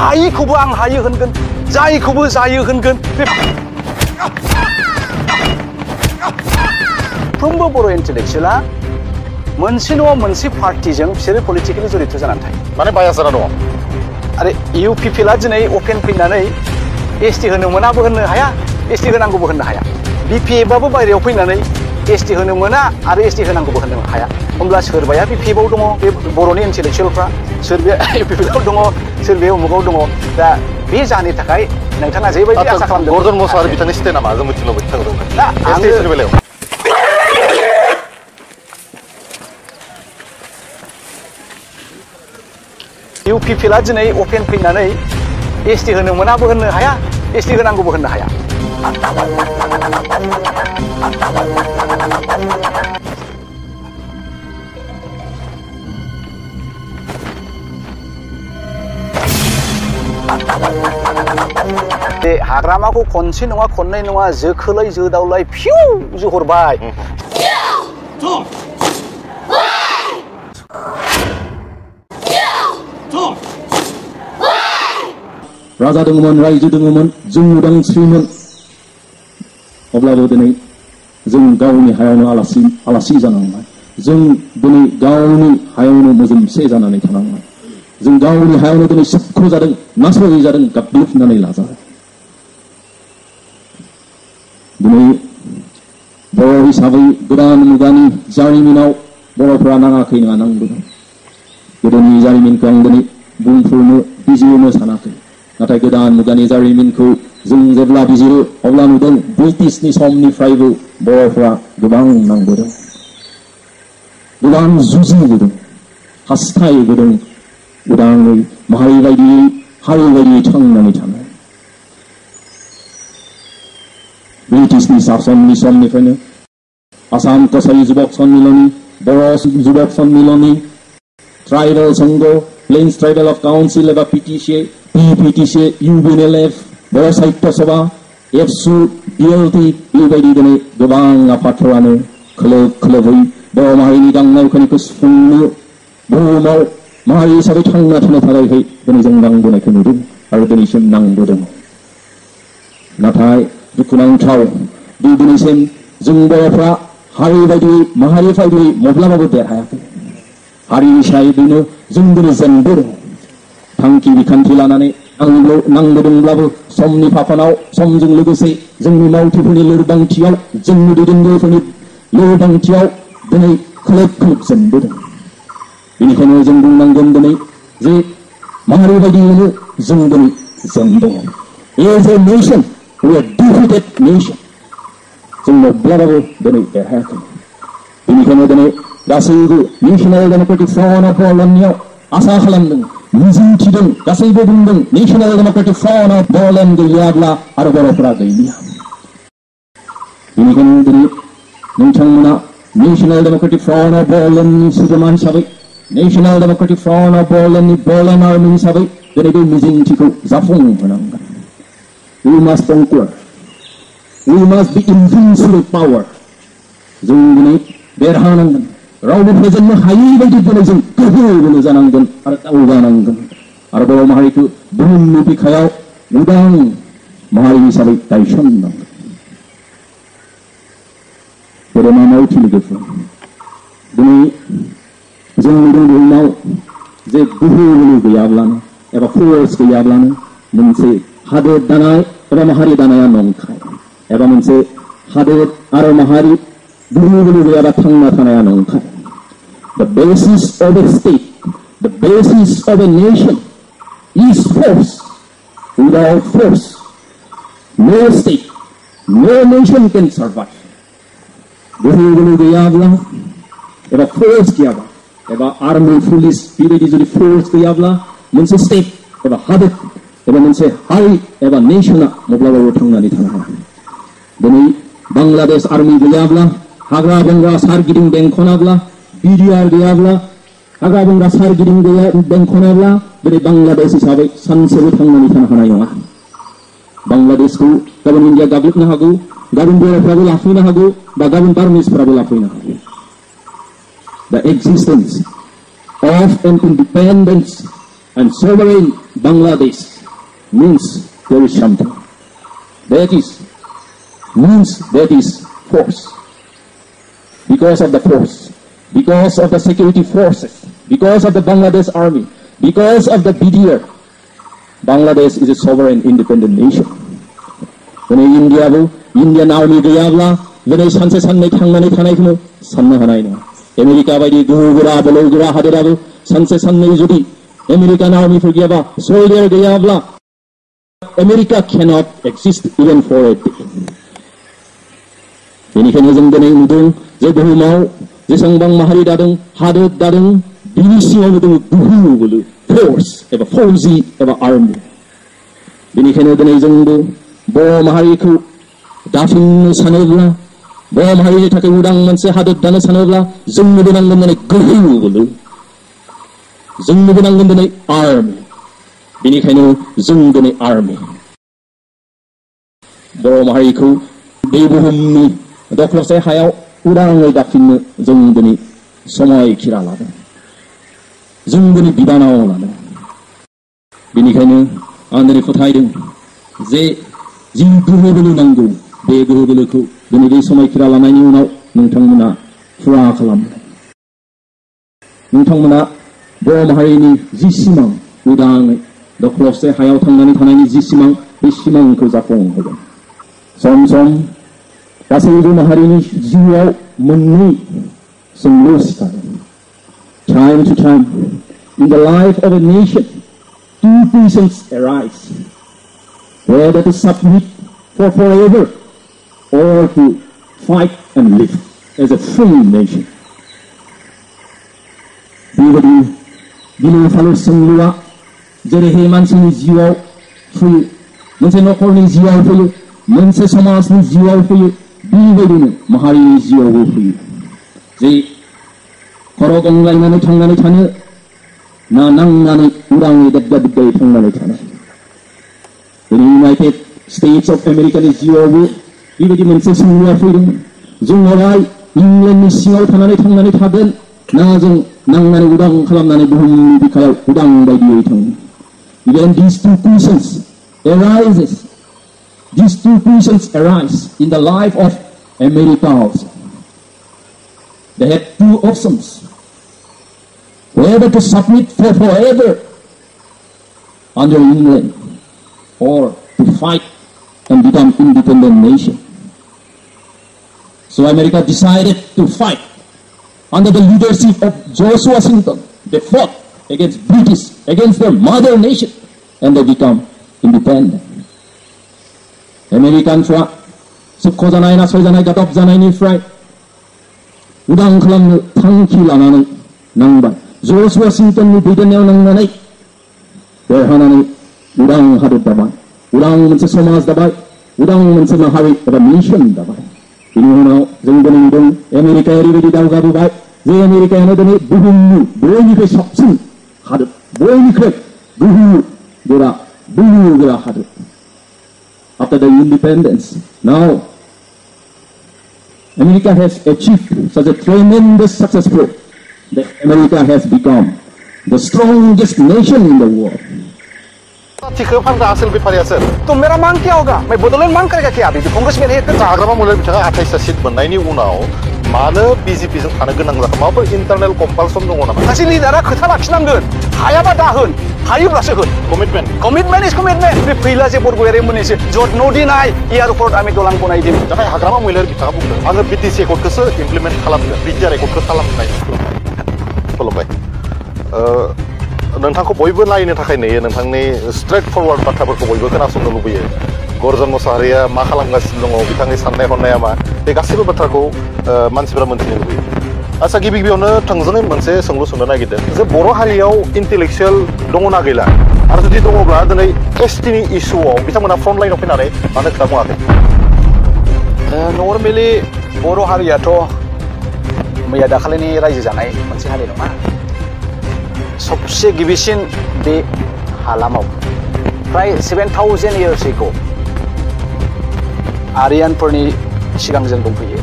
हायिखौबो आं हायो होनगोन जायिखौबो जायो होनगोन फ्रोमबो बर' इन्टेलेक्चुवेला मोनसे नङा मोनसे पार्टिजों बिसोरो पलिटिकेलि जड़ित जानानै थायो माने बायास जाना दङ आरो इउपिपिएलआ दिनै अपेन फैनानै एसटि होनो मोनाबो होननो हाया एसटि होनांगौबो होननो हाया बिपिएफआबो बायरायाव फैनानै एसटि होनो मोना आरो एसटि होनांगौबो होननो हाया होमब्ला सोरबाया बिपिएफआव दङ बे बर'नि इन्टेलेक्चुवेलफ्रा सोरबाया इउपिपिएलआव दङ सोरबाया उमुगाव दङ दा बे जानो थाखाय नोंथाङा जेबायदि आसा खालामदों गर्जन मोसाहारि बिथांनि स्टेन्डआ मा जों मिथिनो लुबैदों दा एसटिनि बेलायाव इउपिपिएलआ दिनै अपेन फैनानै एसटि होनो मोनाबो होननो हाया एसटि होनांगौबो होननो हाया बे हाग्रामाखौ खनसे नङा खननै नङा जोखोलै जोदावलाय फिउ जोहरबाय राजा दङमोन रायजो दङमोन जों उदांस्रिमोन अब्लाबो दिनै जों गावनि हायावनो आलासि जानांबाय जों दिनै गावनि हायावनो मोजोमसे जानानै थानांबाय जों गावनि हायावनो दिनै सोबख' जादों नासय जादों गाग्लोबनानै लाजादों दिनै बर' हिसाबै गोदान मुगानि जारिमिनाव बर'फोरा नाङाखै नङा नांबोदों गोदोनि जारिमिनखौ आं दिनै बुंफोरनो बिजिरनो सानाखै नाथाय गोदान मुगानि जारिमिनखौ जों जेब्ला बिजिरो अब्ला नुदों ब्रिटिशनि समनिफ्रायबो बर'फोरा गोबां नांबोदों गोबां जुजिबोदों हास्थायबोदों उदाङै माहारि बायदियै हारि बायदियै थांनानै थानाय ब्रिटिशनि शासननि समनिफ्रायनो आसाम कसारि जुबक सन्मिलनी बर' जुबक सन्मिलनी ट्राइबल संघ प्लेन्स ट्राइबल अफ काउन्सिल एबा पिपिटिसि इउबिएनएलएफ बर' साहित्य सभा एबसु बिएलटि बेबायदि दिनै गोबां आफादफोरानो खोलोब खोलोबै बर' माहारिनि गांनाय उखैनायखौ सुफुंनो बुहुमाव माहारि हिसाबै थांना थानो थाखाय दिनै जों नांबोनायखौ नुदों आरो दिनैसिम नांबोदों नाथाय दुखुनांथाव दिनैसिम जों बर'फ्रा हारि बायदि माहारि बायदियै माब्लाबाबो देरहायाखै हारि हिसाबैनो जों दिनै जेनबोदों थांखि बिखान्थि लानानै नांबोदोंब्लाबो समनि फाखनाव समजों लोगोसे जोंनि मावथिफोरनि लोरबांथियाव जोंनि दैदेनगिरिफोरनि लोरबांथियाव दिनै खोलोब खोलोब जेनबोदों बेनिखायनो जों बुंनांगोन दिनै जे माहारि बायदियैनो जों दिनै जेनदों as a nation we are defeated nation जों माब्लाबाबो दिनै देरहायाखै बेनिखायनो दिनै गासैबो नेशनेल डेम'क्रेटिक फ्रन्ट अफ बर'लेण्डनियाव आसा खालामदों मिजिंथिदों गासैबो बुंदों National Democratic Front of Bodoland गैयाब्ला आरो बर'फोरा गैलिया बेनिखायनो दिनै नोंथांमोना नेशनेल डेम'क्रेटिक फ्रन्ट अफ बर'लेण्डनि सोद्रोमा हिसाबै नेशनेल डेम'क्रेटिक फ्रन्ट अफ बर'लेण्डनि बर'लेण्ड आर्मि हिसाबै दिनै बे मिजिंथिखौ जाफुंहोनांगोन we must conquer we must be invincible power जों दिनै देरहानांगोन रावबो फेजेननो हायै बायदि दिनै जों गोहो बोलो जानांगोन आरो दावगानांगोन आरो बर' माहारिखौ बुहुमनि बिखायाव उदां माहारि हिसाबै गायसननांगोन गेदेमा मावथि लोगोफोर दिनै जों नुदों बुहुमाव जे गोहो बोलो गैयाब्लानो एबा फोर्स गैयाब्लानो मोनसे हादोर दानाय एबा माहारि दानाया नंखाय एबा मोनसे हादोर आरो माहारि गोहो बोलो गैयाबा थांना थानाया नंखाय the basis of a state the basis of a nation is force without force no state no nation can survive गोहो बोलो गैयाब्ला एबा फोर्स गैयाब्ला एबा आर्मी पुलिस बेबायदि जुदि फोर्स गैयाब्ला मोनसे स्टेट एबा हादोर एबा मोनसे हारि एबा नेशना माब्लाबाबो थांनानै थानो हाया दिनै बांलादेश आर्मि गैयाब्ला हाग्रा बंग्रा सारगिदिं बेंखनाब्ला बिडिआर गैयाब्ला हाग्रा बंग्रा सारगिदिं बेंखनाब्ला दिनै बांलादेश हिसाबै सानसेबो थांनानै थानो हानाय नङा बांलादेशखौ गाबोन इन्डिया गाग्लोबनो हागौ गाबोन बर'फ्राबो लाफैनो हागौ बा गाबोन बार्मिसफोराबो लाफैनो हागौ the existence of an independent and sovereign Bangladesh means there is something. That is means that is force. Because of the force, because of the security forces, because of the Bangladesh army, because of the BDR, Bangladesh is a sovereign independent nation. When Indian army gayabla, when I sanse sanne thangmane thanai sanna hanai na. America by the Gura Bologura Haderabu, sanse sanne judi, American army forgiva, soldier gayabla. America cannot exist even for a day. Benikhaino जों दिनै नुदों जे बुहुमाव जेसेबां माहारि दादों हादोर दादों बिनि सिङावनो दङ गोहो बोलो फोर्स एबा फौजि एबा आर्मि बेनिखायनो दिनै जोंबो बर' माहारिखौ दाफिननो सानोब्ला बर' माहारिनि थाखाय उदां मोनसे हादोर दानो सानोब्ला जोंनोबो नांगोन दिनै गोहो बोलो जोंनोबो नांगोन दिनै आर्मि बेनिखायनो जों दिनै आर्मि बर' माहारिखौ बे बुहुमनि दख्लबसे हायाव उदाङै दाफिननो जों दिनै समायखिरा लादों जों दिनै बिबानाव लादों बेनिखायनो आं दिनै फोथायदों जे जि गोहो बोलो नांगौ बे गोहो बोलोखौ दिनै बे समायखिरा लानायनि उनाव नोंथांमोना फुरा खालामो नोंथांमोना बर' माहारिनि जि सिमां उदाङै दख्लबसे हायाव थांनानै थानायनि जि सिमां बे सिमांखौ जाफुंहोगोन सम सम गासैबो माहारिनि जिउआव मोननै सोंलु सिखारो time to time in the life of a nation two questions arise whether to submit for forever or to fight and live as a free nation बेबायदि गिलुफालु सोंलुआ जेरैहाय मानसिनि जिउआव फैयो मोनसे नखरनि जिउआव फैयो मोनसे समाजनि जिउआव फैयो बेबायदिनो माहारिनि जिउआवबो फैयो जे खर' गंग्लायनानै थांनानै थानो ना नांनानै उदाङै दाब्दायै थांनानै थानो इउनाइटेड स्टेट्स अफ आमेरिकानि जिउआवबो बेबायदि मोनसे सोंलुआ फैदों जों अराय इंलेन्डनि सिङाव थानानै थांनानै थागोन ना जों नांनानै उदां खालामनानै बुहुमनि बिखायाव उदां बायदियै थाङो Even these two questions arise in the life of America also. They had two options. Whether to submit for forever under England or to fight and become independent nation. So America decided to fight under the leadership of George Washington. They fought against British, against their mother nation, and they become independent. Americanफ्रा सोबख' जानाय नासय जानाय गादब जानायनिफ्राय उदां खालामनो थांखि लानानै नांबाय George वाशिंटननि दैदेननायाव नांनानै देरहानानै उदां हादर दाबाय उदां मोनसे समाज दाबाय उदां मोनसे माहारि एबा नेसन दाबाय बेनि उनाव जों दिनै नुदों आमेरिकाया ओरैबायदि दावगाबोबाय जे आमेरिकायानो दिनै बुहुमनि बयनिख्रुइ साबसिन हादर बयनिख्रुइ गोहो गोरा हादर After the independence, now America has achieved such a tremendous success that America has become the strongest nation in the world. ठीक है फंडा असल बेफारी असल तो मेरा मांग क्या होगा मैं बदौलत मांग करेगा क्या अभी कांग्रेस में है जाग्रामा मुलुग बिथाङा 28 सीट मोननायनि उनाव मानो बीजेपी जों थानो गोनां जाखो माबाफोर इंटरनेल कंपल्सन दङ नामा सासे लिडारा खोथा लाखिनांगोन हायाबा दा होन हायोब्लासो होन कमिटमेन्ट इज कमिटमेन्ट बे फैला जे बरगयारि मोनैसो जट नो डिनाइ एयारपोर्ट आमी दलां बनायदों नाथाय हाग्रामा महिलारि बिथाङा बुंदों आङो बीटीसी एकर्डखौसो इमप्लिमेन्ट खालामगोन बिटिआर एकर्डखौ खालामनाय खुलुमबाय नोंथांखौ बयबो नायनो थाखाय नेयो नोंथांनि स्ट्रेट फरवार्ड बाथ्राफोरखौ बयबो खोनासंनो लुबैयो गर्जन मोसाहारिया मा खालामगासिनो दङ बिथांनि साननाय हनाया मा बे गासैबो बाथ्राखौ मानसिफोरा मोनथिनो लुबैयो आच्ছা गिबियावनो थोंजोङै मोनसे सोंलु सोंनो नागिरदों जे बर' हारियाव इन्टेलेक्चुयेल दङना गैला आरो जुदि दङब्ला दिनै एसटिनि इस्युआव बिथांमोना फ्रन्ट लाइनाव फैनानै मानो खोथा बुङाखै नर्मेलि बर' हारियाथ' मैया दाखालिनि रायजो जानाय मोनसे हारि नङा सबसे गिबिसिन बे हालामाव फ्राय 7000 years ago आर्यानफोरनि सिगां जों दंफैयो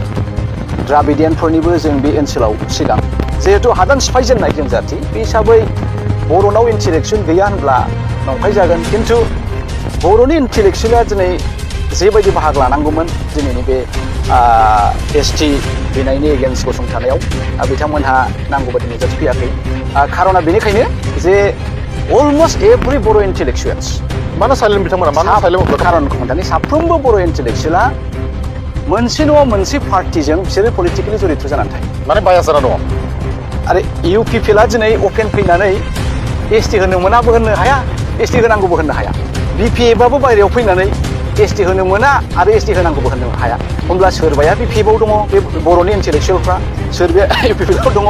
द्राबिडियानफोरनिबो जों बे ओनसोलाव सिगां जिहेतु हादान सिफायजेननाय जों जाथि बे हिसाबै बर'नाव इन्टेलेक्चुयेल गैया होनब्ला नंखाय जागोन खिन्थु बर'नि इन्टेलेक्सुवेला दिनै जेबायदि बाहागो लानांगौमोन दिनैनि बे एसटि बिनायनि एगेन्स्ट गसंथानायाव बिथांमोनहा नांगौ बायदि नुजाथिफैयाखै खारना बेनिखायनो जे अलमस्ट एभ्रि बर' इन्टेलेक्सुवेल्स मानो साइलेन्ट बिथांमोना मानो साइलेन्ट खारनखौ खोन्थानि साफ्रोमबो बर' इन्टेलेक्सुवेला मोनसे नङा मोनसे पार्टिजों बिसोरो पलिटिकेलि जड़ित जानानै थायो माने बायास जाना दङ आरो इउपिपिएलआ दिनै अपेन फैनानै एसटि होनो मोनाबो होननो हाया एसटि होनांगौबो होननो हाया बिपिएफआबो बायरायाव फैनानै एसटि होनो मोना आरो एसटि होनांगौबो होननो हाया होमब्ला सोरबाया बिपिएफआव दङ बे बर'नि इन्टेलेक्सुवेलफ्रा सोरबाया इउपिपिएलआव दङ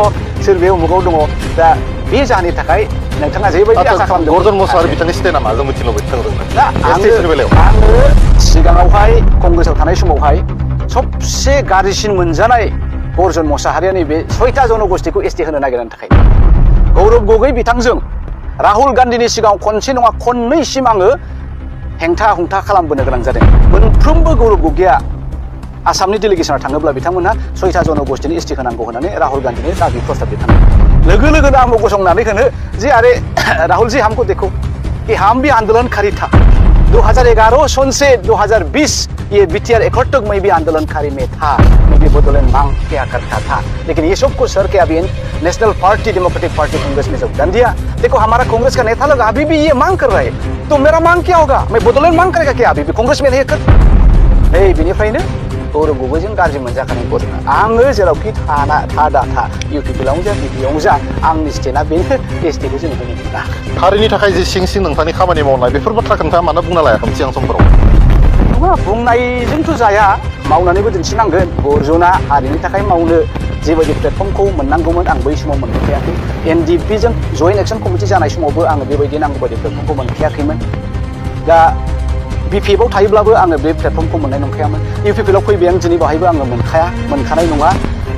सोरबाया उमुगाव दङ दा बे जाहोननि थाखाय नोंथाङा जेबायदि आसा खालामदों गर्जन मोसाहारि बिथांनि स्टेना मा जों मिथिनो लुबैदों आङो सिगाङावहाय कंग्रेसआव थानाय समावहाय सबसे गाज्रिसिन मोनजानाय गर्जन मोसाहारिया नैबे 6टा जनगोष्ठीखौ एसटि होनो नागिरनायनि थाखाय गौरब गगৈ बिथांजों राहुल गान्धीनि सिगाङाव खनसे नङा खननैसिम आङो हेंथा हुंथा खालामबोनो गोनां जादों मोनफ्रोमबो गौरब गगैया आसामनि डेलिगेसनाव थाङोब्ला बिथांमोनहा 6टा जनगोष्ठीनि एसटि होनांगौ होननानै राहुल गान्धीनि दाबि प्रस्ताब दैखाङो लोगो लोगोनो आंबो गसंनानै होनो जे अरे राहुल जी हमको देखो कि हम भी आंदोलनकारी था 2011 सन से 2020 ये बीटीआर एकहट तक मैं भी आंदोलनकारी में था मैं भी बदौलत मांग किया करता था लेकिन ये सबको सर के अभी national party democratic party Congress में योगदान दिया देखो हमारा कांग्रेस का नेता लोग अभी भी ये मांग कर रहे हैं तो मेरा मांग क्या होगा मैं बदौलत मांग करेगा क्या अभी भी कांग्रेस में रहे कर बेनिफ्रायनो गौरब गगैजों गाज्रि मोनजाखानाय गरजना आङो जेरावखि था इउपिपिएलआवनो जा बिपिएफआवनो जा आंनि स्टेटआ बेनो एसटिखौ जों होनो मोना हारिनि थाखाय जे सिं सिं नोंथांनि खामानि मावनाय बेफोर बाथ्राखौ नोंथाङा मानो बुंना लायाखैमोन सिगां समफोराव नङा बुंनायजोंथ' जाया मावनानैबो दिन्थिनांगोन गर्जना हारिनि थाखाय मावनो जेबायदि प्लेटफर्मखौ मोननांगौमोन आं बै समाव मोनखायाखै एनडिपिजों जयेन्ट एक्सन कमिटि जानाय समावबो आङो बेबायदि नांगौ बायदि प्लेटफर्मखौ मोनखायाखैमोन दा बिपिएफआव थायोब्लाबो आङो बे प्लेटफर्मखौ मोननाय नंखायामोन इउपिपिएलआव फैबाय आं दिनै बाहायबो आङो मोनखानाय नङा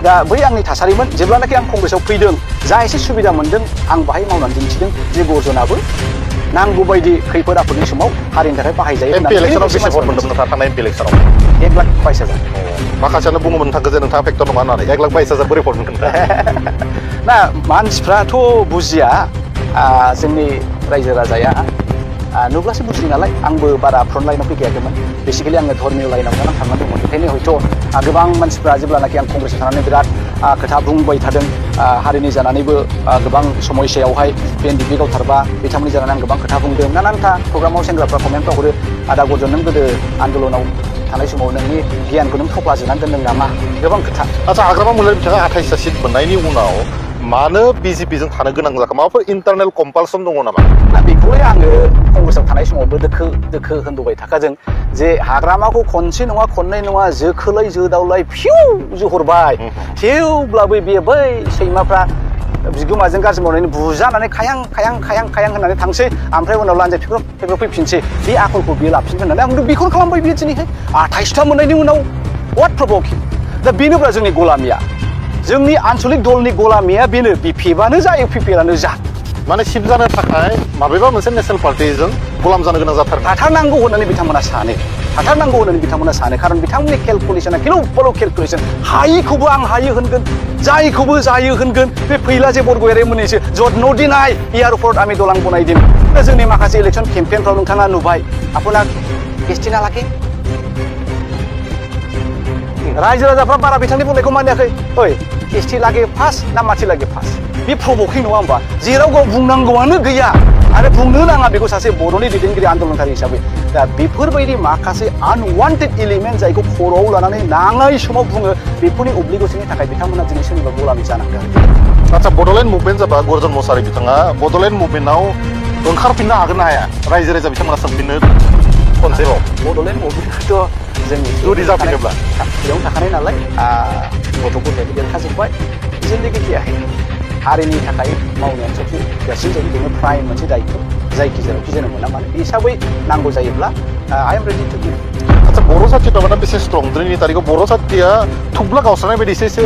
दा बै आंनि थासारिमोन जेब्लानाखि आं कंग्रेसआव फैदों जा एसे सुबिदा मोनदों आं बाहाय मावनानै दिन्थिदों जे गर्जनाबो नांगौ बायदि खैफोद आफोदनि समाव हारिनि थाखाय बाहायजायो एमपि इलेक्सनाव बेसे भट मोन्दोंमोन नोंथाङा थांनाय एमपि इलेक्सनाव 1,22,000 माखासेयानो बुङोमोन नोंथांखौ जे नोंथाङा फेक्टर नङा होननानै 1,22,000 बोरै भट मोनगोन ना मानसिफ्राथ' बुजिया जोंनि रायजो राजाया नुब्लासो बुजियो नालाय आंबो बारा फ्रन्ट लाइनाव फैखायाखैमोन बेसिकेलि आङो धर्मीय लाइनाव थांनानै दंमोन ओंखायनो हयथ' गोबां मानसिफ्रा जेब्लानाखि आं कंग्रेसआव थानानै बिराद खोथा बुंबाय थादों हारिनि जानानैबो गोबां समयसायावहाय बे एनडिपि गावथारबा बिथांमोननि जानानै आं गोबां खोथा बुंदों नानानथा प्रग्रामाव सेंग्राफ्रा कमेन्टफ्राव हरो आदा गर्जन नों गोदो आन्दलनाव थानाय समाव नोंनि गियानखौ नों थफ्लाजोबनानै दोनदों नामा गोबां खोथा आচ্ছা हाग्रामा मुलारि बिथाङा 28टा सिट मोननायनि उनाव मानो बिजेपिजों थानो गोनां जाखो माबाफोर इन्टारनेल कम्पालसन दङ नामा बेखौलाय आङो कंग्रेसआव थानाय समावबो दोखो होनबोबाय थाखादों जे हाग्रामाखौ खनसे नङा खननै नङा जोखोलै जोदावलाय फिउ जोहरबाय थेवब्लाबो बे बै सैमाफ्रा बिगोमाजों गाज्रि मावनानै बुजानानै खायां होननानै थांसै ओमफ्राय उनाव लान्जाय फेब्रब फैफिनसै बे आखलखौ बियो लाफिन होननानै आं बेखौनो खालामबाय बियो दिनैहाय 28टा मोननायनि उनाव वाट प्रभकिं दा बेनोब्ला जोंनि गलामिया जोंनि आन्चलिक दलनि गलामिया बेनो बिपिएफआनो जा इउपिपिएलआनो जा माने सिट जानो थाखाय माबेबा मोनसे नेशनेल पार्टिजों गलाम जानो गोनां थाथारनांगौ होननानै बिथांमोना सानो खारन बिथांमोननि केलकुलेसना किलु केलकुलेसन हायिखौबो आं हायो होनगोन जायखौबो जायो होनगोन बे फैला जे बरगयारि मोनैसो जद नदिनाय एयारपर्ट आमी दलां बनायदिन जोंनि माखासे इलेक्सन केम्पेनफ्राव नोंथाङा नुबाय आपनार एसटि ना लागे रायजो राजाफ्रा बारा बिथांनि बुंनायखौ मानियाखै ओइ एसटि लागे फार्स्ट ना माथि लागे फार्स्ट बे प्रभकिं नङा होमबा जेराव गाव बुंनांगौआनो गैया आरो बुंनो नाङा बेखौ सासे बर'नि दैदेनगिरि आन्दोलनकारि हिसाबै दा बेफोरबायदि माखासे आनवान्टेड एलिमेन्ट जायखौ खर'आव लानानै नाङै समाव बुङो बेफोरनि अब्लिगेसननि थाखाय बिथांमोना दिनै सोरनिबा गलामि जानांदों आচ্ছা बड'लेण्ड मुभमेन्ट जाबा गर्जन मोसाहारि बिथाङा बड'लेण्ड मुभमेन्टआव ओंखारफिननो हागोन ना हाया रायजो राजा बिथांमोना सोंफिननो खनसेबाव बड'लेण्ड मुभमेन्टआथ' जोंनि जुदि जाफिनोब्ला बेयावनो थाखानाय नालाय गथ' गथायबो देरखाजोब्बाय जिन्दगि गैयाखै हारिनि थाखाय मावनाया सबसे देरसिन जायो बेनो प्राइम मोनसे दायित्व जायखि जेरावखि जोनोम मोना मानो बे हिसाबै नांगौ जायोब्ला I am ready to give आচ্ছা बर' जाति दाबाना बेसे स्ट्रं दिनैनि तारिखाव बर' जातिया थुब्ला गावस्रानाय बायदि एसे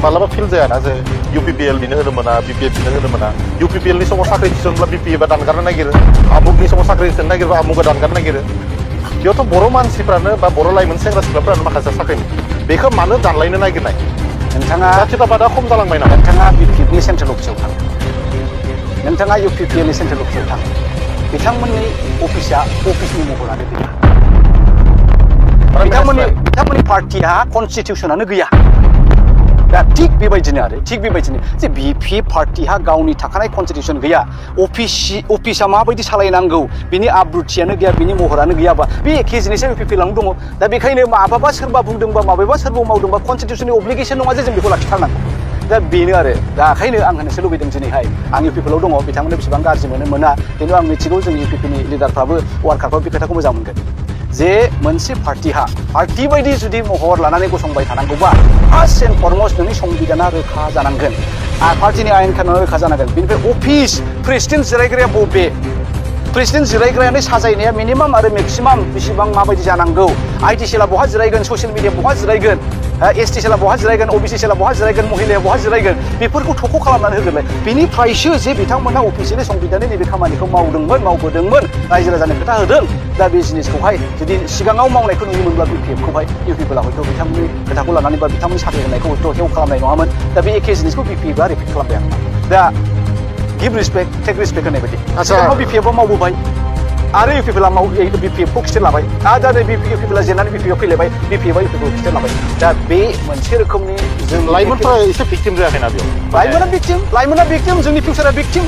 मालाबा फिल जायाना जे इउपिपिएल बिनो होनो मोना बिपिएफ बिनो होनो मोना इउपिपिएलनि समाव साख्रि थिसनब्ला बिपिएफआ दानगारनो नागिरो आमुगनि समाव साख्रि थिसननो नागिरबा आमुगा दानगारनो नागिरो बेयावथ' बर' मानसिफ्रानो बा बर' लाइमोन सेंग्रा सिख्लाफ्रानो माखासे साख्रि बेखौ मानो दानलायनो नागिरनाय नोंथाङा जाथि दाबादा खम जालांबाय नामा नोंथाङा बिपिएफनि सेन्ट्रेल अफिसाव थां नोंथाङा इउपिपिएलनि सेन्ट्रेल अफिसाव थां बिथांमोननि अफिसनि महरानो गैया बिथांमोननि पार्टिया कन्स्टिटिउसनानो गैया दा थिग बेबायदिनो जे बिपि पार्टिहा गावनि थाखानाय कन्स्टिटिउसन गैया अफिसा माबायदि सालायनांगौ बिनि आब्रुथियानो गैया बिनि महरानो गैयाबा बे एखे जिनिसा इउपिपि लावनो दङ दा बेखायनो माबाबा सोरबा बुंदोंबा माबेबा सोरबा मावदोंबा कन्स्टिटिउसननि अब्लिगेसन नङा जे जों बेखौ लाखिथारनांगौ दा बेनो आरो दा ओंखायनो आं होनोसो लुबैदों दिनैहाय आं इउपिपिआव दङ बिथांमोननो बेसेबां गाज्रि मोना खिन्थु आं मिथिगौ जोंनि इउपिपिनि लिडारफ्राबो वार्कारफ्राबो बे खोथाखौ मोजां मोनगोन जे मोनसे पार्टिहा पार्टि बायदि जुदि महर लानानै गसंबाय थानांगौबा फार्स्ट एन्ड फरमस्ट नोंनि संबिधाना रोखा जानांगोन पार्टिनि आयेन खानुना रोखा जानांगोन बेनिफ्राय अफिस प्रेसिडेन्ट जिरायग्राया बबे प्रेसिडेन्ट जिरायग्रायानो साजायनाया मिनिमाम आरो मेक्सिमाम बेसेबां माबायदि जानांगौ आईटी सेला बहा जिरायगोन ससियेल मिडिया बहा जिरायगोन एसटी सेला बहा जिरायगोन ओबीसी सेला बहा जिरायगोन महिलाया बहा जिरायगोन बेफोरखौ थख' खालामनानै होगोरलाय बेनिफ्रायसो जे बिथांमोना अफिसियेलि संबिधाननि नैबे खामानिखौ मावबोदोंमोन रायजो राजानो खोथा होदों दा बे जिनिसखौहाय जुदि सिगाङाव मावनायखौ नुयोमोनब्ला बिपिएफखौहाय इउपिपिएला हयथ' बिथांमोननि खोथाखौ लानानै बा बिथांमोननि साख्रि होनायखौ हयथ' हेव खालामनाय नङामोन दा बे एखे जिनिसखौ बिपिएफआ रिपिट खालामबाय आरोना दा गिभ रिसपेक्ट टेक रिसपेक्ट होननाय बायदि सिगाङाव बिपिएफआ मावबोबाय आरो इउपिपिएला बिपिएफखौ खिथेर लाबाय आरो दा इउपिपिएला जेननानै बिपिएफआव फैलायबाय बिपिएफआ इउपिपिएलखौ खिथेर लाबाय दा बे मोनसे रोखोमनि जों लाइमोनफ्रा एसे भिक्टिम जायाखैना बेयाव लाइमोना भिक्टिम जोंनि फिउचारा भिक्टिम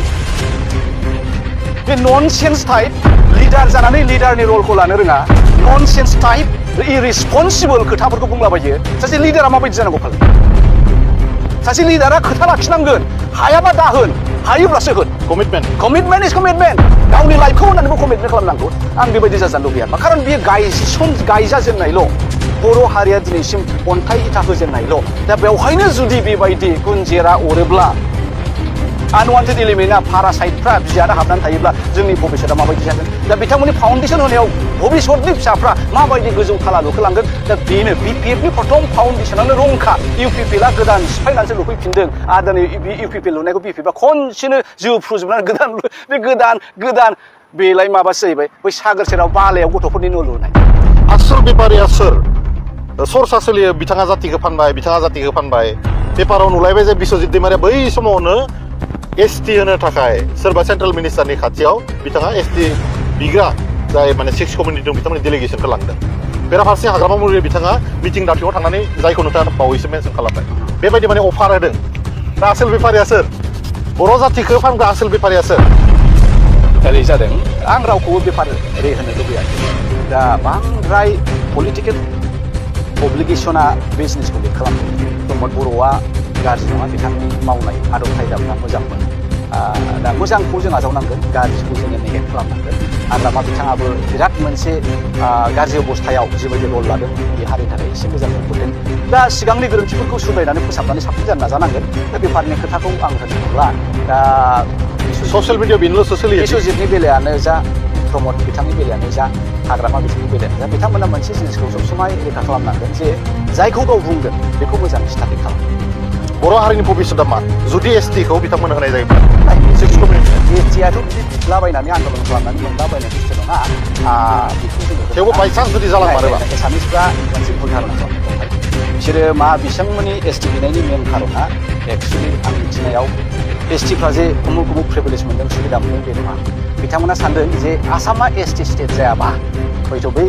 बे ननसेन्स टाइप लिडार जानानै लिडारनि रलखौ लानो रोङा ननसेन्स टाइप इरेसपन्सिबल खोथाफोरखौ बुंलाबायो सासे लिडारा माबायदि जानांगौ फालाय सासे लिडारा खोथा लाखिनांगोन हायाबा दाहोन हायोब्लासो होन कमिटमेन्ट इज कमिटमेन्ट गावनि लाइफखौ होनानैबो कमिटमेन्ट खालामनांगौ आं बेबायदि जाजानो लुबैया खारन बेयो गायजाजेननायल' बर' हारिया दिनैसिम अन्थाइ इथा होजेननायल' दा बेवहायनो जुदि बेबायदि गुनजेरा अरोब्ला आनवान्टेड एलिमेन्टआ पारासाइटफ्रा बिजारा हाबनानै थायोब्ला जोंनि भबिष्यतआ माबायदि जागोन दा बिथांमोननि फाउन्डेसन होनायाव भबिष्यतनि फिसाफ्रा माबायदि गोजौ थाला लुखोलांगोन दा बेनो बिपिएफनि प्रथम फाउन्डेसनानो रंखा इउपिपिएला गोदान सिफायनानैसो लुफैफिनदों आरो दिनै इउपिपिएल लुनायखौ बिपिएफआ खनसेनो जोफ्रुजोबनानै गोदान बेलाय माबासो जाहैबाय बै सागोर सेराव बालायाव गथ'फोरनि न' लुनाय आसोल बेपारिया सोर सरसा सोलियो बिथाङा जातिखौ फानबाय पेपाराव नुलायबाय जे बिश्वजित दैमारिया बै समावनो एसटि होनो थाखाय सोरबा सेन्ट्रेल मिनिस्टारनि खाथियाव बिथाङा एसटि बिग्रा जाय माने 6 कमिउनिटि दं बिथांमोननि डेलिगेसनखौ लांदों बेराफारसे हाग्रामा मुरिया बिथाङा मिटिं दाथियाव थांनानै जायखौ नोंथाङा बावैसो मेनसन खालामबाय बेबायदि माने अफार होदों दा आसोल बेफारिया सोर बर' जातिखौ फानग्रा आसोल बेफारिया सोर ओरै जादों आं रावखौबो बेफार ओरै होनो लुबैयाखै दा बांद्राय पलिटिकेल अब्लिगेसना बिजनेसखौ लिड खालामदों प्रमद बर'आ गाज्रि नङा बिथांनि मावनाय आदब खायदाफ्रा मोजांमोन दा मोजांखौ जों आजावनांगोन गाज्रिखौ जोङो नेगेट खालामनांगोन आरो मा बिथाङाबो बिराद मोनसे गाज्रि अबस्थायाव जिबायदि रल लादों बे हारिनि थाखाय एसे मोजां नुबोदों दा सिगांनि गोरोन्थिफोरखौ सुद्रायनानै फोसाबनानै साबसिन जानो नाजानांगोन दा बेफारनि खोथाखौ आं होनो थांला दा ससियेल मिडिया बेनोल'सो सोलियो बिश्वजितनि बेलायानो जा प्रमद बिथांनि बेलायानो जा हाग्रामा बिथांनि बेलायानो जा बिथांमोना मोनसे जिनिसखौ सबसमाय रैखा खालामनांगोन जे जायखौ गाव बुंगोन बेखौ मोजाङै स्टाडि खालाम बर' हारिनि भबिष्यतआ मा जुदि एसटिखौ बिथांमोननो होनाय जायोब्ला एसटिआथ' लाबायनानै आन्दलन खालामनानै मोनलाबायनाय बुस्थु नङा थेवबो बायसान्स जुदि जालांमारोबा एसामिसफ्रा मोनसे भुल धारना खालामबाय बिसोरो मा बिथांमोननि एसटि बिनायनि मेन खारना एक्सुवेलि आं मिथिनायाव एसटिफ्रा जे उमुक प्रिभिलेज मोनदों सुबिदा मोनदों बे नङा बिथांमोना सानदों जे आसामा एसटि स्टेट जायाबा हयथ' बै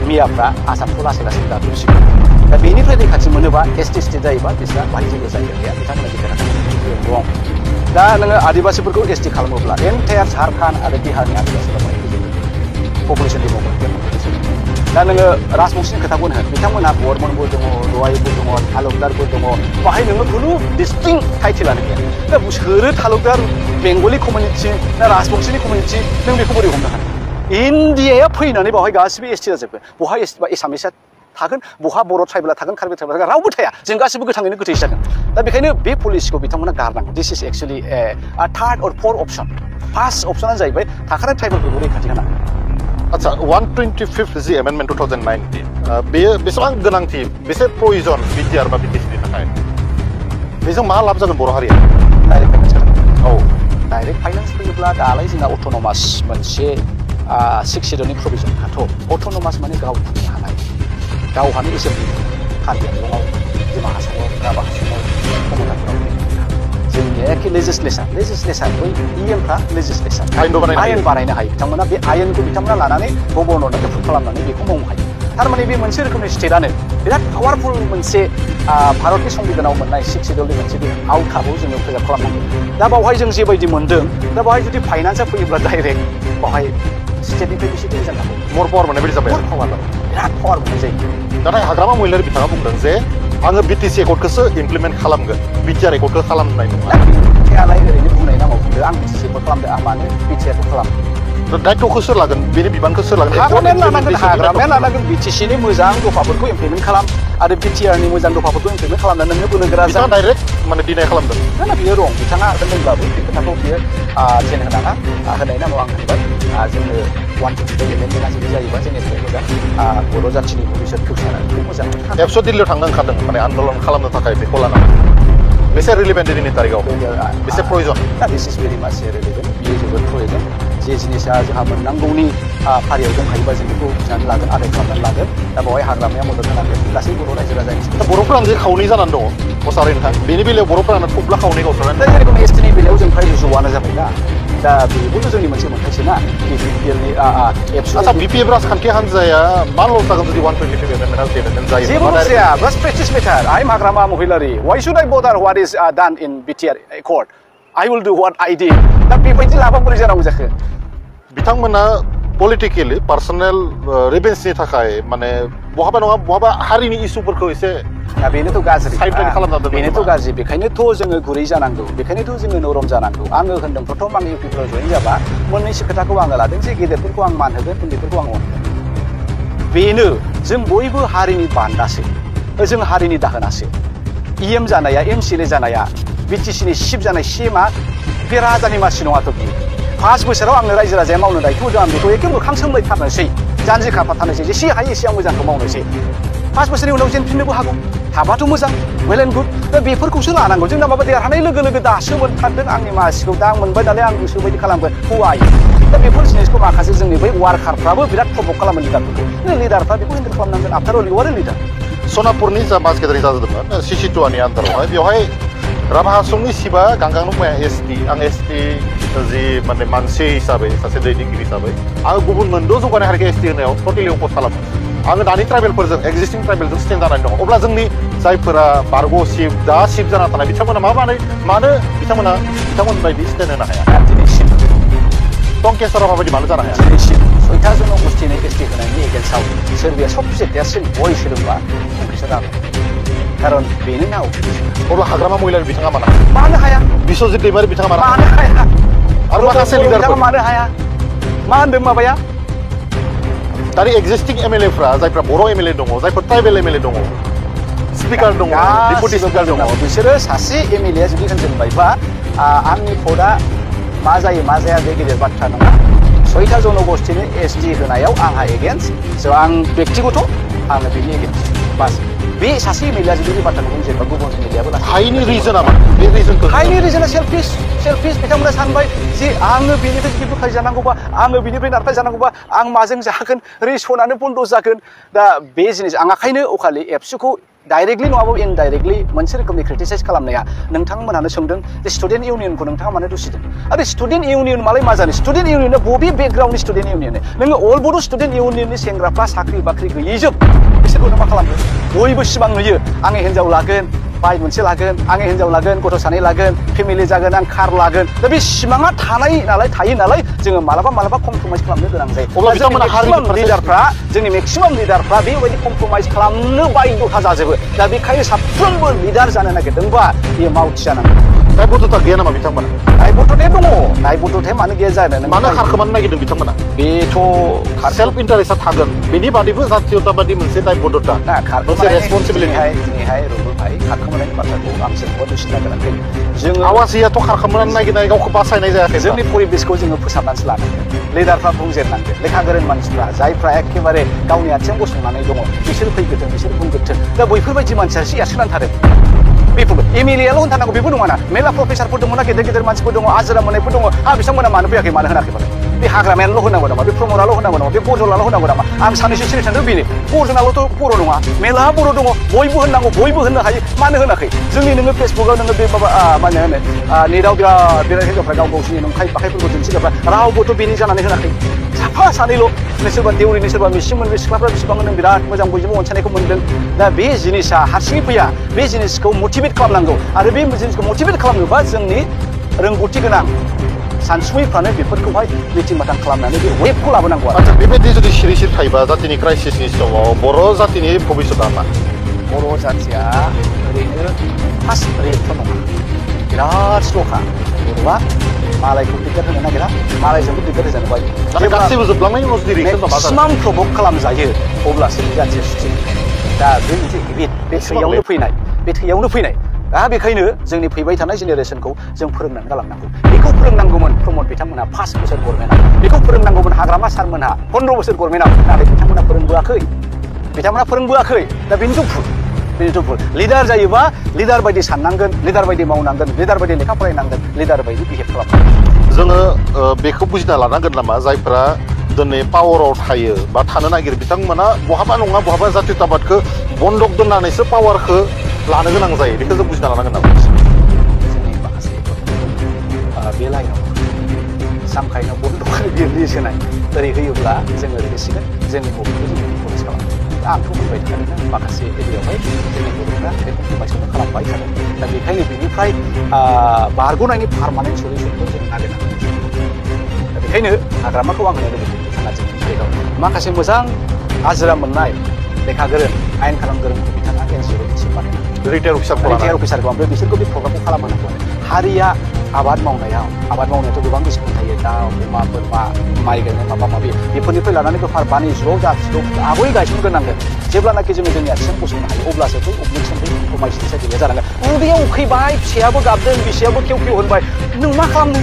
मियाफ्रा आसामखौ लासै दाथ'सिगोन दा बेनिफ्राय रैखाथि मोनोबा एसटि स्टेट जायोबा बिसोरा बाहाय जेबो जायगा गैया बिथांमोना जेबो दा नोङो आदिबासिफोरखौ एसटि खालामोब्ला एन्टायार झारखन्ड आरो बिहारनि आदिबासिफ्रा बाहाय पपुलेसन डेभेलपमेन्ट दा नोङो राजबंशीनि खोथाखौनो होन बिथांमोनहा बर्मनबो दङ रवाइबो दङ तालुकदारबो दङ बाहाय नोङो खुनु डिस्टिंक्ट टाइटेलानो गैया दा सोरो तालुकदार बेंगलि कमिउनिटि ना राजबंशीनि कमिउनिटि नों बेखौ बोरै हमनो हानो इन्डियाया फैनानै बावहाय गासिबो एसटि जाजोबगोन बहा एसामिसआ थागोन बहा बर' ट्राइबेला थागोन कार्बि ट्राइबेला थागोन रावबो थाया जों गासिबो गोथाङैनो गोथैसो जागोन दा बेखायनो बे पलिसिखौ बिथांमोना गारनांगौ दिस इज एक्सुवेलि थार्ड अर फोर्थ अप्सन फार्स्ट अप्सनानो जाहैबाय थाखानाय ट्राइबेलफोरखौ रैखाथि होनांगौ आচ্ছা 125th जि एमेन्डमेन्ट 2019 बेयो बेसेबां गोनांथि बेसे प्रयोजन बिटिआर बा बिटिसिनि थाखाय बेजों मा लाब जागोन बर' हारिया डाइरेक्ट फाइनान्स डाइरेक्ट फाइनान्स फैयोब्ला दालाय जोंना अट'नमास मोनसे 6 शेड्युलनि प्रभिजनखाथ' अट'नमास माने गाव खुंनो हानाय गावहानो एसेम्बलि कार्बि आंलंआव डिमा हासाराव राभा हासाराव कमलकापुराव जोंनि जोंनिया एखे लेजिस्लेसन बै इएमफ्रा लेजिस्लेसन आयेन बानायनो हायो बिथांमोना बे आयेनखौ बिथांमोना लानानै गभर्नरनो एप्रुभ खालामनानै बेखौ मावनो हायो थारमाने बे मोनसे रोखोमनि स्टेटआनो बिराद पावारफुल मोनसे भारतनि संबिधानाव मोननाय 6 शिड्यूलनि मोनसे बे आवथाखौ जोङो प्रिजार्भ खालामनांगौ दा बावहाय जों जेबायदि मोन्दों दा बावहाय जुदि फाइनान्सआ फैयोब्ला डाइरेक्ट बावहाय स्टेटनिफ्राय बेसे मोजां जागौ मर पावार मोननाय बायदि जाबाय बिराद पावार मोननाय जायो नाथाय हाग्रामा महिलारि बिथाङा बुंदों जे आङो बिटिसि एकर्डखौसो इमप्लिमेन्ट खालामगोन बिटिआर एकर्डखौ खालामनाय नङा बिटिआरलाय ओरैनो बुंनाय नामाव बुंदों आं बिटिसि एकर्ड खालामदों आं मानो बिटिआरखौ खालामदों दायित्वखौ सोर लागोन बेनि बिबानखौ सोर लागोन हाग्रामाया लानांगोन बिटिसिनि मोजां दफाफोरखौ इमप्लिमेन्ट खालाम आरो बिटिआरनि मोजां दफाफोरखौ इमप्लिमेन्ट खालामनानै नोङो बोलो गोरा बिथाङा डाइरेक्ट माने डिनाय खालामदों ना बियो रं बिथाङा होनदोंब्लाबो बे खोथाखौ बियो जेन होनाङा होनाय नामाव आं होनबाय जोंनो 150 एमेन्डमेन्टआ जुदि जायोबा जोंनि थाखाय मोजां बर' जाथिनि भबिष्यत फिउचारखौ मोजां एबस' दिल्लीयाव थांनो ओंखारदों माने आन्दलन खालामनो थाखाय बेखौ लानानै बेसे रिलिभेन्ट दिनैनि तारिखाव बेसे प्रयजन दिस इज भेरि माच रिलिभेन्ट बियो जोबोद प्रयजन जे जिनिसा जोंहा मोननांगौनि फारियाव दंखायोबा जों बेखौ बुजिनानै लागोन आदाय खालामनानै लागोन दा बेवहाय हाग्रामाया मदद होनांगोन गासै बर' रायजो राजानि दा बर'फ्रानो जे खावनै जानानै दङ मोसाहारि नोंथां बेनि बेलायाव बर'फ्रानो थब्ला खावनै गावस्रानानै दा जेरेखम एसटिनि बेलायाव जों फ्राय रुजुआनो जाबाय दा बेबोथ' जोंनि मोनसे मोनथायसो ना बिपिएलनि आচ্ছা बिपिएफ राजखान्थि हान्जाया मा लस जागोन जुदि 125 एमेन्डमेन्टआ डेभेलपमेन्ट जायो जेबो लस जाया बास प्रेक्टिस मेटार I am Hagrama Mohilary why should I bother what is done in BTR accord I will do what I did दा बेबायदि लाबा बोरै जानांगौ जाखो बिथांमोना पलिटिकेलि पार्सनेल रिभेन्सनि थाखाय माने बहाबा नङा बहाबा हारिनि इस्युफोरखौ एसे बेनोथ' गाज्रि साइडलाइन खालामना दोनदों बेनोथ' गाज्रि बेखायनोथ' जोङो गुरै जानांगौ बेखायनोथ' जोङो नरम जानांगौ आङो होनदों प्रथम आं इउपिफोराव जइन जाबा मोननैसो खोथाखौ आङो लादों जे गेदेरफोरखौ आं मान होगोन उन्दैफोरखौ आं अनगोन बेनो जों बयबो हारिनि बान्दासो जों हारिनि दाहोनासो इएम जानाया एमसिएलए जानाया बिटिसिनि चिफ जानाय सिएमआ बे राजानि मानसि नङाथ' बियो 5 बोसोराव आंनो रायजो राजाया मावनो दायथ' होदों आं बेखौ एखे मोखां सोमलायथारनोसै जानजि खाफाथारनोसै जेसे हायो एसे आं मोजांखौ मावनोसै 5 बोसोरनि उनाव जेनफिननोबो हागौ थाबाथ' मोजां वेल एन्ड गुड दा बेफोरखौसो लानांगौ जोंना माबा देरहानाय लोगो लोगो दासो मोनथारदों आंनि मासिखौ दा आं मोनबाय नालाय आं गोसो बायदि खालामगोन हौवाय दा बेफोर जिनिसखौ माखासे जोंनि बै वार्कारफ्राबो बिराद प्रभक खालामो लिडारफोरखौ लिडारफ्रा बेखौ हेन्डेल खालामनांगोन after all U R A leader सनापुरनि जा मास गेदारिं जादोंमोन सिसिटुवानि आन्दारावहाय बेवहाय राभा हासंनि सिबा गांगां नुमाया एसटि आं एसटि जि माने मानसि हिसाबै सासे दैदेनगिरि हिसाबै आङो गुबुन मोनद' जौगानाय हारिखौ एसटि होनायाव टटेलि अपस खालामो आङो दानि ट्राइबेलफोरजों एक्जिस्टिं ट्राइबेलजों स्टेन्ड जानानै दङ अब्ला जोंनि जायफोरा बारग' सिफ दा सिफ जाना थानाय बिथांमोना मानो बिथांमोन बायदि स्टेन्ड होनो हाया दिनैसिम टंकेश्वरा माबायदि मानो जानो हाया दिनैसिम 6था जन'गोष्ठीनि एसटि होनायनि एगेन्स्टआव सोरबाया सबसे देरसिन भइस होदोंबा टंकेश्वरा खारन बेनो ना अब्ला हाग्रामा महिलारि बिथाङा मानो हाया बिश्वजित दैमारि बिथाङा मानो हाया आरो माखासे लिडारफोर मानो हाया मा होनदों माबाया दानि एक्जिस्टिं एमएलएफ्रा जायफ्रा बर' एमएलए दङ जायफोर ट्राइबेल एमएलए दङ स्पिकार दङ डिपुटि स्पिकार दङ बिसोरो सासे एमएलएआ जुदि होनजेनबायबा आंनि भटआ मा जायो मा जाया बे गिदिर बाथ्रा नङा 6था जन'गोष्ठीनि एसटि होनायाव आंहा एगेन्स्ट स' आं व्यक्तिगत आङो बेनि एगेन्स्ट बास बे सासे एमएलएआ जुदि बे बाथ्राखौ बुंजेनबा गुबुन एमएलएआबो हाइनि रिजोना मा बे रिजोनखौ हाइनि रिजोना सेल्फिश बिथांमोना सानबाय जे आङो बेनिफ्राय जुदि बोखाय जानांगौबा आङो बेनिफ्राय नारखाय जानांगौबा आं माजों जागोन रेसनानो बन्द जागोन दा बे जिनिस आं आखायनो अखालि एबसुखौ डाइरेक्टलि नङाबो इनडाइरेक्टलि मोनसे रोखोमनि क्रिटिसाइज खालामनाया नोंथांमोनानो सोंदों जे स्टुडेन्ट इउनियनखौ नोंथाङा मानो दुसिदों आरो स्टुडेन्ट इउनियन मालाय मा जानो स्टुडेन्ट इउनियना बबे बेकग्राउन्डनि स्टुडेन्ट इउनियन नोङो अल बड' स्टुडेन्ट इउनियननि सेंग्राफ्रा साख्रि बाख्रि गैयैजोब बिसोरखौनो मा खालामदों बयबो सिमां नुयो आङो हिन्जाव लागोन बाइक मोनसे लागोन आङो हिन्जाव लागोन गथ' सानै लागोन फेमिलि जागोन आं कार लागोन दा बे सिमाङा थायो नालाय जोङो मालाबा कमप्रमाइज खालामनो गोनां जायो अब्ला जोंनि मेक्सिमाम लिडारफ्रा बेबायदि कमप्रमाइज खालामनो बायद'था जाजोबो दा बेखायनो साफ्रोमबो लिडार जानो नागिरदोंबा बेयो मावथि जानांगोन दायबद्धता गैया नामा बिथांमोना दायबद्धताया दङ दायबद्धताया मानो गैया जानो मानो खारखोमानो नागिरदों बिथांमोना बेथ' सेल्फ इन्टारेस्टआ थागोन बेनि बादैबो जातीयताबादि मोनसे दायबद्धता मोनसे रेसपन्सिबिलिटि दिनैहाय रुबुल भाइ खारखोमानायनि बाथ्राखौ आं सोरखौबा दुसिनो नागिराखै जोङो आवासियाथ' खारखोमानो नागिरनाय गावखौ बासायनाय जायाखै जोंनि परिबेसखौ जोङो फोसाबनानैसो लानांगोन लिडारफ्रा बुंजेननांगोन लेखा गोरों मानसिफ्रा जायफ्रा एखेबारे गावनि आथिङाव गसंनानै दङ बिसोर फैगोथों बिसोर बुंगोथों दा बैफोरबायदि मानसियासो एरसोनानै थादों बेफोरबो एमएलएआल' होनथारनांगौ बेबो नङा ना मेरला प्रफेसारफोर दङ ना गेदेर मानसिफोर दङ आजिरा मोननायफोर दङ बिथांमोना मानो फैयाखै मानो होनाखै बे हाग्रामायानोल' होनांगौ नामा बे प्रमदाल' होनांगौ नामा बे गरजलाल' होनांगौ नामा आं साननैसो सिरि थांदों बेनो गरजनाल'थ' बर' नङा मेरला बर' दङ बयबो होननांगौ बयबो होननो हायो मानो होनाखै जोंनि नोङो फेसबुकाव नोङो बे माबा मा होनो नेटआव बिराद हिनजावफ्रा गाव गावसिनि नंखाय बाखायफोरखौ दिन्थिग्राफ्रा रावबोथ' बेनि जानानै होनाखै साफा सानैल' सोरबा देउरिनि सोरबा मिसिं मोनबे सिख्लाफ्रा बेसेबां नों बिराद मोजां बयजोंबो अनसायनायखौ मोनदों दा बे जिनिसा हारसिङै फैया बे जिनिसखौ मटिभेट खालामनांगौ आरो बे जिनिसखौ मटिभेट खालामनोबा जोंनि रोंगौथि गोनां सानसुमैफ्रानो बेफोरखौहाय मिटिं माथां खालामनानै बे वेबखौ लाबोनांगौ आरो बेबायदि जुदि सिरि सिरि थायोबा जातिनि क्राइसिसनि समाव बर' जातिनि भबिष्यतआ मा बर' जातिया ओरैनो फार्स्ट रेटथ' नङा बिराद स्ल'खा बर'आ मालायखौ दिगदार होनो नागिरा मालायजोंबो दिगदार होजानो बायो गासैबो जोबलांनायनि उनाव जुदि रिएक्सन मेक्सिमाम प्रभक खालामजायो अब्लासो जातिया सुथि दा बे मोनसे हेबिट बे थैयावनो फैनाय दा बेखायनो जोंनि फैबाय थानाय जेनेरेसनखौ जों फोरोंनानै गालांनांगौ बेखौ फोरोंनांगौमोन प्रमद बिथांमोनहा 5 बोसोर गभर्नमेन्टआव बेखौ फोरोंनांगौमोन हाग्रामा सारमोनहा 15 बोसोर गभर्नमेन्टआव नाथाय बिथांमोना फोरोंबोआखै दा बेनोथ' भुल लिडार जायोबा लिडार बायदि साननांगोन लिडार बायदि मावनांगोन लिडार बायदि लेखा फरायनांगोन लिडार बायदि बिहेभ खालामनांगोन जोङो बेखौ बुजिना लानांगोन नामा जायफ्रा दिनै पावाराव थायो बा थानो नागिरो बिथांमोना बहाबा नङा बहाबा जातीयताबादखौ बन्दक दोननानैसो पावारखौ लानो गोनां जायो बेखौ जों बुजिना लानांगोन नामा जोंनि माखासे बे लाइनाव सामखायनाव बन्दक रिलिज होनाय ओरै होयोब्ला जोङो ओरैसिगोन जोंनि बर'खौ जों प्रटेस्ट खालामो आंथ' बुंबाय थादों माखासे एरियायावहाय जोंनि बर'फ्रा बेफोरखौ बायस'नो खालामबाय थादों दा बेखायनो बेनिफ्राय बारग'नायनि पारमानेन्ट सलिउसनखौ जों नागिरनांगोन दा बेखायनो हाग्रामाखौ आं होनो लुबैदों बिथाङा जोंनि स्टेटआव माखासे मोजां आजिरा मोननाय लेखा गोरों आयेन खालाम गोरों बिथाङा एनजिअ थिम बानायनांगौ रिटायार अफिसारखौ ओमफ्राय बिसोरखौ बे प्रग्रामखौ खालामहोनांगौ हारिया आबाद मावनायाथ' गोबां डिसिप्लिन थायो दाउ अमा बोरमा माइ गायनाय माबा माबि बेफोरनिफ्राय लानानै बेफार बानिज्यआव जाथिखौ आगुयै गायसनग्रोनांगोन जेब्लानाखि जोङो जोंनि आथिङाव गसंनो हायो अब्लासो बै अबजेक्सनखौ कम्प्रमाइसनि गैया जालांगोन उदैयाव उखैबाय फिसायाबो गाबदों बिसियाबो खेव खेव होनबाय नों मा खालामनो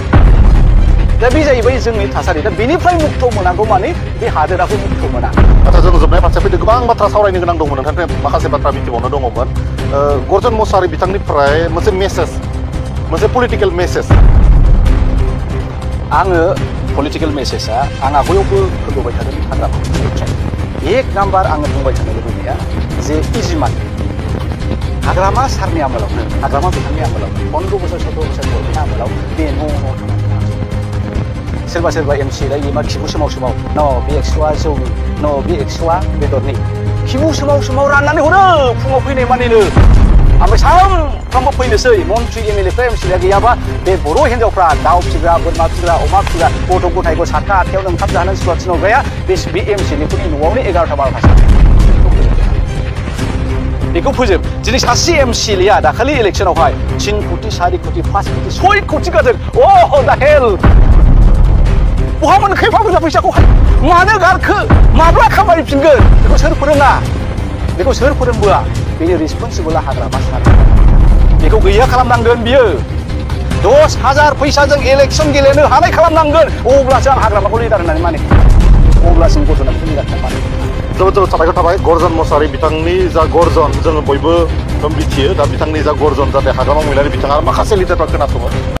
दा बे जाहैबाय जोंनि थासारि दा बेनिफ्राय मुक्त मोनांगौ माने बे हादोराबो मुक्त मोना नाथाय जों जोबनाय फारसे फैदों गोबां बाथ्रा सावरायनो गोनां दंमोन नोंथांनिफ्राय माखासे बाथ्रा मिथिबावनो दङमोन गर्जन मोसाहारि बिथांनिफ्राय मोनसे पलिटिकेल मेसेज आङो पलिटिकेल मेसेजआ आं आवगायावबो होबोबाय थादों हाग्रामानिफ्राय एक नाम्बार आङो बुंबाय थानो लुबैनाया जे इजि मानि हाग्रामा सारनि आमोलावनो हाग्रामा बिथांनि आमोलावनो 15 बोसोर 17 बोसोर बर'नि आमोलाव बे न' सोरबा एमसि दा मा खिबु सोमाव न' बे 100आ जौनि न' बे 100आ बेदरनि खिबु सोमाव राननानै हरो फुङाव फैनाय मानिनो ओमफ्राय सानफ्रामबो फैनोसै मन्त्रि एमएलएफ्रा एमसिफ्रा गैयाबा बे बर' हिन्जावफ्रा दाउ फिसिग्रा बोरमा फिसिग्रा अमा फिसिग्रा गथ' गथायखौ 7टा 8टायावनो ओंखाम जाहोनो स्कुलाव थिनहरग्राया बे एमसिनिफोरनि न'आवनो 11टा 12टा बेखौ फोजोब दिनै सासे एमसिएलएआ दाखालि इलेक्सनावहाय 3 कोटि 4 कोटि 5 कोटि 6 कोटि गारदों अ दा हेल बहा मोनखो एफा बुरजा फैसाखौहाय मानो गारखो माब्ला खामायफिनगोन बेखौ सोर फोरोङा बेखौ सोर फोरोंबोआ बेनि रिसपन्सिबोला हाग्रामा सार बेखौ गैया खालामनांगोन बियो 10,000 फैसाजों इलेक्सन गेलेनो हानाय खालामनांगोन अब्लासो आं हाग्रामाखौ लिडार होननानै माने अब्लासो गरजनाखौ लिडार होननानै जोबोद साबायखर थाबाय गर्जन मोसाहारि बिथांनि जा गर्जन जोङो बयबो मिथियो दा बिथांनि जा गर्जन जाहाथे हाग्रामा महिलारि बिथाङा माखासे लिडारफ्रा खोनासङो